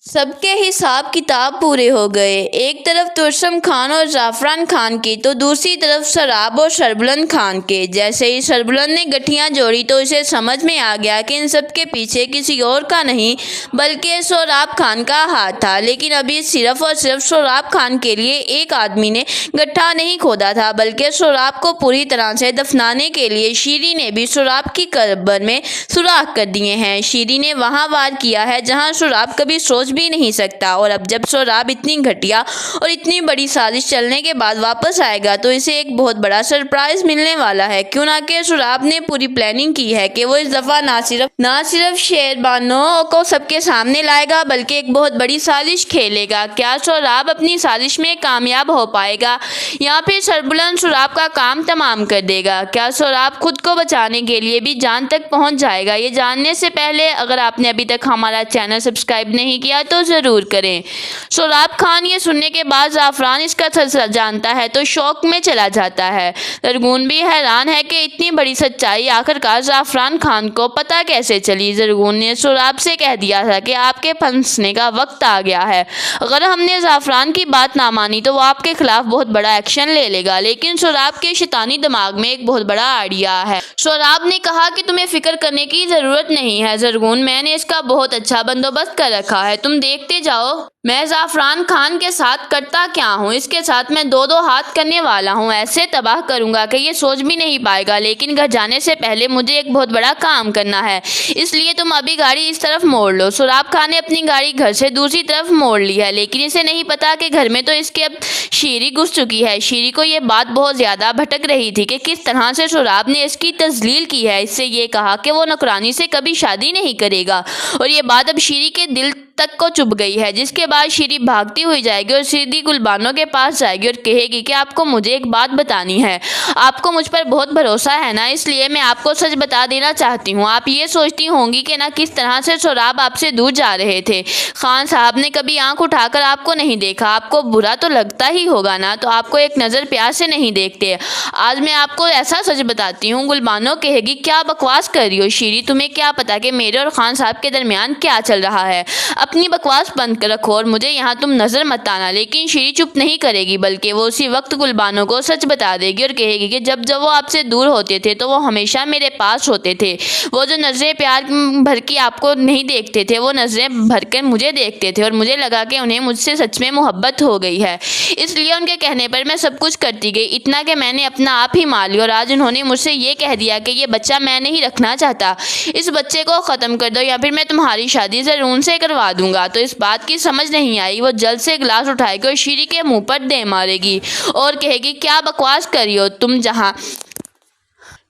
सबके हिसाब किताब पूरे हो गए। एक तरफ तुर्सम खान और ज़ाफ़रान खान की तो दूसरी तरफ शराब और शरबुलंद खान के। जैसे ही शरबुलंद ने गठियाँ जोड़ी तो उसे समझ में आ गया कि इन सब के पीछे किसी और का नहीं बल्कि सोराब खान का हाथ था। लेकिन अभी सिर्फ और सिर्फ सोराब खान के लिए एक आदमी ने गड्ढा नहीं खोदा था, बल्कि सोराब को पूरी तरह से दफनाने के लिए शीरी ने भी सोराब की कब्र में सुराख कर दिए हैं। शीरी ने वहाँ वार किया है जहाँ सोराब कभी सोच भी नहीं सकता। और अब जब सोराब इतनी घटिया और इतनी बड़ी साजिश चलने के बाद वापस आएगा तो इसे एक बहुत बड़ा सरप्राइज मिलने वाला है। क्यों ना कि सोराब ने पूरी प्लानिंग की है कि वो इस दफा ना सिर्फ शेरबानों को सबके सामने लाएगा बल्कि एक बहुत बड़ी साजिश खेलेगा। क्या सोराब अपनी साजिश में कामयाब हो पाएगा या फिर शरबुलंद सोराब का काम तमाम कर देगा? क्या सोराब खुद को बचाने के लिए भी जान तक पहुंच जाएगा? ये जानने से पहले अगर आपने अभी तक हमारा चैनल सब्सक्राइब नहीं किया तो ज़रूर करें। सोराब खान ये सुनने के बाद ज़ाफ़रान इसका सच जानता है तो शौक में चला जाता है। ज़रगुन भी हैरान है कि इतनी बड़ी सच्चाई आखिरकार ज़ाफ़रान खान को पता कैसे चली। ज़रगुन ने सोराब से कह दिया था कि आपके फंसने का वक्त आ गया है। अगर हमने ज़ाफ़रान की बात ना मानी तो वो आपके खिलाफ बहुत बड़ा एक्शन ले लेगा। लेकिन सोराब के शैतानी दिमाग में एक बहुत बड़ा आइडिया है। सोराब ने कहा कि तुम्हें फिक्र करने की ज़रूरत नहीं है ज़रगुन, मैंने इसका बहुत अच्छा बंदोबस्त कर रखा है, तुम देखते जाओ मैं ज़ाफ़रान खान के साथ करता क्या हूँ। इसके साथ मैं दो हाथ करने वाला हूँ, ऐसे तबाह करूँगा कि ये सोच भी नहीं पाएगा। लेकिन घर जाने से पहले मुझे एक बहुत बड़ा काम करना है, इसलिए तुम अभी गाड़ी इस तरफ मोड़ लो। सोराब खान ने अपनी गाड़ी घर से दूसरी तरफ मोड़ ली है, लेकिन इसे नहीं पता कि घर में तो इसके अब शीरी घुस चुकी है। शीरी को ये बात बहुत ज़्यादा भटक रही थी कि किस तरह से सोराब ने इसकी तजलील की है। इससे ये कहा कि वो नौकरानी से कभी शादी नहीं करेगा और ये बात अब शीरी के दिल तक को चुभ गई है। जिसके बाद शीरी भागती हुई जाएगी और सीधी गुलबानो के पास जाएगी और कहेगी कि आपको मुझे एक बात बतानी है। आपको मुझ पर बहुत भरोसा है ना, इसलिए मैं आपको सच बता देना चाहती हूँ। आप ये सोचती होंगी कि ना किस तरह से सोराब आपसे दूर जा रहे थे। खान साहब ने कभी आंख उठाकर आपको नहीं देखा, आपको बुरा तो लगता ही होगा ना, तो आपको एक नज़र प्यार से नहीं देखते। आज मैं आपको ऐसा सच बताती हूँ। गुलबानो कहेगी क्या बकवास कर रही हो शीरी, तुम्हें क्या पता कि मेरे और खान साहब के दरमियान क्या चल रहा है। अपनी बकवास बंद कर रखो और मुझे यहाँ तुम नजर मत आना। लेकिन शीरी चुप नहीं करेगी, बल्कि वो उसी वक्त गुलबानो को सच बता देगी और कहेगी कि जब वो आपसे दूर होते थे तो वो हमेशा मेरे पास होते थे। वो जो नजरें प्यार भर की आपको नहीं देखते थे, वो नजरें भरकर मुझे देखते थे और मुझे लगा कि उन्हें मुझसे सच में मोहब्बत हो गई है, इसलिए उनके कहने पर मैं सब कुछ करती गई। इतना कि मैंने अपना आप ही मार लिया और आज उन्होंने मुझसे ये कह दिया कि ये बच्चा मैं नहीं रखना चाहता, इस बच्चे को ख़त्म कर दो या फिर मैं तुम्हारी शादी ज़रून से करवा दूंगा। तो इस बात की समझ नहीं आई। वो जल्द से गिलास उठाएगी और शीरी के मुंह पर दे मारेगी और कहेगी क्या बकवास कर रही हो तुम।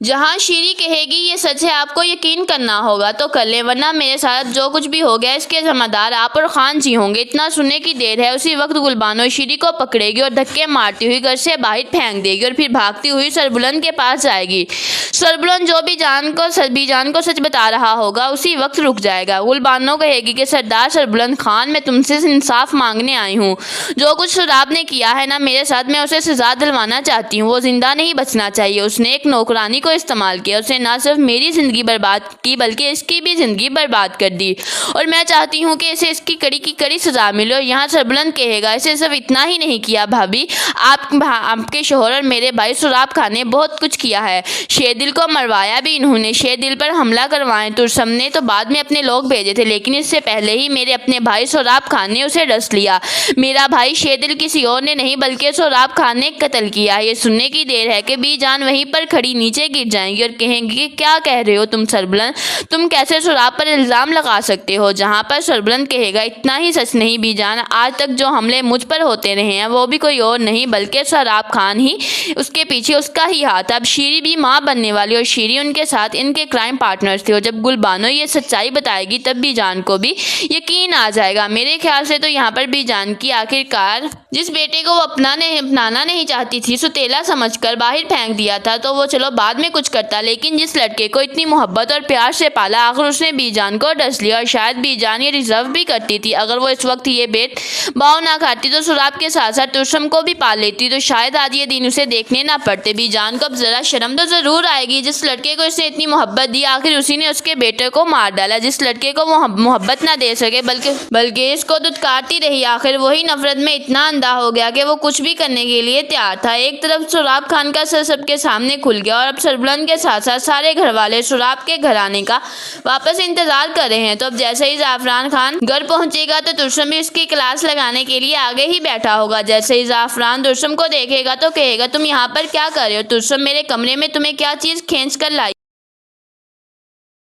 जहाँ शीरी कहेगी ये सच है, आपको यकीन करना होगा तो कर ले, वरना मेरे साथ जो कुछ भी हो गया इसके जिम्मेदार आप और खान जी होंगे। इतना सुनने की देर है। उसी वक्त गुलबानो शीरी को पकड़ेगी और धक्के मारती हुई घर से बाहर फेंक देगी और फिर भागती हुई सरबुलंद के पास जाएगी। सरबुलंद जो भी जान को सच बता रहा होगा उसी वक्त रुक जाएगा। गुलबानो कहेगी कि सरदार सरबुलंद खान, मैं तुमसे इंसाफ मांगने आई हूँ। जो कुछ सोराब ने किया है ना मेरे साथ, मैं उसे सजा दिलवाना चाहती हूँ। वो जिंदा नहीं बचना चाहिए। उसने एक नौकरानी को इस्तेमाल किया, उसने ना सिर्फ मेरी ज़िंदगी बर्बाद की बल्कि इसकी भी ज़िंदगी बर्बाद कर दी और मैं चाहती हूँ कि इसे इसकी कड़ी की कड़ी सज़ा मिले। और यहाँ सरबुलंद कहेगा इसे सिर्फ इतना ही नहीं किया भाभी, आपके शोहर और मेरे भाई सोराब खान ने बहुत कुछ किया है। शेरदिल को मरवाया भी इन्होंने, शेरदिल पर हमला करवाए तुर्सम ने तो बाद में अपने लोग भेजे थे, लेकिन इससे पहले ही मेरे अपने भाई सोराब खान ने उसे डस लिया। मेरा भाई शेरदिल किसी और ने नहीं बल्कि सोराब खान ने कत्ल किया। ये सुनने की देर है कि बीजान वहीं पर खड़ी नीचे गिर जाएंगी और कहेंगी कि क्या कह रहे हो तुम सरबुलंद, तुम कैसे सोराब पर इल्ज़ाम लगा सकते हो। जहाँ पर सरबुलंद कहेगा इतना ही सच नहीं बीजान, आज तक जो हमले मुझ पर होते रहे हैं वो भी कोई और नहीं बल्कि सोराब खान ही, उसके पीछे उसका ही हाथ। अब शीरी भी माँ बनने वाली और शीरी उनके साथ इनके क्राइम पार्टनर्स थे और जब गुलबानो ये सच्चाई बताएगी तब बीजान को भी यकीन आ जाएगा। मेरे ख्याल से तो यहाँ पर बीजान की आखिरकार जिस बेटे को वो अपनाना नहीं चाहती थी, सुतेला समझकर बाहर फेंक दिया था, तो वो चलो बाद में में कुछ करता, लेकिन जिस लड़के को इतनी मोहब्बत और प्यार से पाला, आखिर उसने बीजान को डस लिया। और शायद बीजान ये डिजर्व भी करती थी। अगर वो इस वक्त ये बेत बाव ना खाती तो सुराब के साथ साथ तुर्सम को भी पाल लेती, तो शायद आज ये दिन उसे देखने ना पड़ते। बीजान को अब जरा शर्म तो जरूर आएगी। जिस लड़के को इसने इतनी मोहब्बत दी, आखिर उसी ने उसके बेटे को मार डाला। जिस लड़के को वो मोहब्बत ना दे सके बल्कि इसको दुत्कारती रही, आखिर वही नफरत में इतना अंधा हो गया कि वो कुछ भी करने के लिए तैयार था। एक तरफ सुराब खान का सर सबके सामने खुल गया और अब सरबुलंद के साथ साथ सारे घर वाले सुराब के घर आने का वापस इंतजार कर रहे हैं। तो अब जैसे ही जाफरान खान घर पहुंचेगा तो तुर्सम भी उसकी क्लास लगाने के लिए आगे ही बैठा होगा। जैसे ही जाफरान तुर्सम को देखेगा तो कहेगा, तुम यहाँ पर क्या कर रहे हो? तुर्सम, मेरे कमरे में तुम्हें क्या चीज खींच कर लाई